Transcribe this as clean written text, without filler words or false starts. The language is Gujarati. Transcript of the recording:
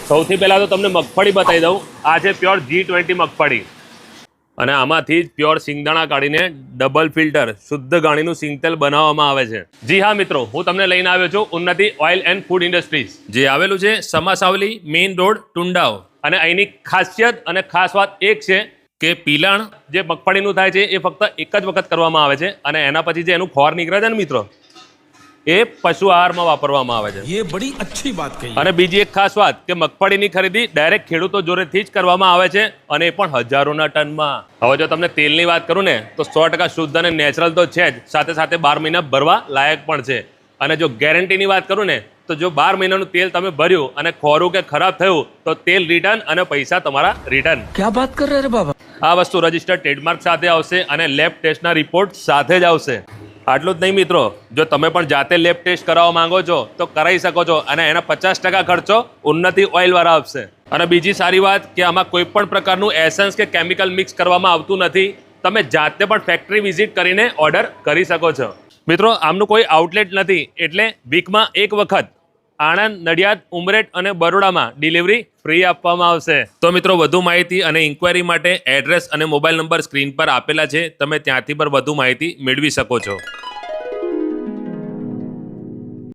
સૌથી પહેલાં તો તમને મગફળી બતાવી દઉં. આ છે પ્યોર G20 મગફળી અને આમાંથી જ પ્યોર સિંગદાણા કાઢીને ડબલ ફિલ્ટર શુદ્ધ ગાણીનું સિંગતેલ બનાવવામાં આવે છે. જી હા મિત્રો, હું તમને લઈને આવ્યો છું ઉન્નતિ ઓઇલ એન્ડ ફૂડ ઇન્ડસ્ટ્રીઝ, જે આવેલું છે સમાસાવલી મેઇન રોડ ટુંડાવ. અને અહીંની ખાસિયત અને ખાસ વાત એક છે કે પિલાણ જે મગફળીનું થાય છે એ ફક્ત એક જ વખત કરવામાં આવે છે અને એના પછી જે એનું ખોર નીકળે છે ને મિત્રો, એ પશુ આહારમાં વાપરવામાં આવે છે. ये बड़ी अच्छी बात कही. અને બીજી એક ખાસ વાત કે મગફળીની ખરીદી ડાયરેક્ટ ખેડૂતો જોડેથી જ કરવામાં આવે છે અને એ પણ હજારોના ટનમાં. હવે જો તમને તેલની વાત કરું ને તો 100% શુદ્ધ અને નેચરલ તો છે જ, સાથે સાથે 12 મહિના ભરવા લાયક પણ છે. અને જો ગેરંટીની વાત કરું ને તો જો 12 મહિનાનું તેલ તમે ભર્યું અને ખોરું કે ખરાબ થયું તો તેલ રિટર્ન અને પૈસા તમારા રિટર્ન. क्या बात कर रहे हैं बाबा? આ વસ્તુ રજિસ્ટર્ડ ટ્રેડમાર્ક સાથે આવશે અને લેબ ટેસ્ટના રિપોર્ટ સાથે જ આવશે. આટલું જ નહીં મિત્રો, જો તમે પણ જાતે લેબ ટેસ્ટ કરાવવા માંગો છો તો કરાવી શકો છો અને એના 50% ખર્ચો ઉન્નતિ ઓઇલવાળા આપશે. અને બીજી સારી વાત કે આમાં કોઈ પણ પ્રકારનું એસન્સ કે કેમિકલ મિક્સ કરવામાં આવતું નથી. તમે જાતે પણ ફેક્ટરી વિઝિટ કરીને ઓર્ડર કરી શકો છો. મિત્રો, આમનું કોઈ આઉટલેટ નથી એટલે વીકમાં એક વખત આણંદ, નડિયાદ, ઉમરેઠ અને બરોડામાં ડિલિવરી ફ્રી આપવામાં આવશે. તો મિત્રો, વધુ માહિતી અને ઇન્ક્વાયરી માટે એડ્રેસ અને મોબાઈલ નંબર સ્ક્રીન પર આપેલા છે, તમે ત્યાંથી પણ વધુ માહિતી મેળવી શકો છો.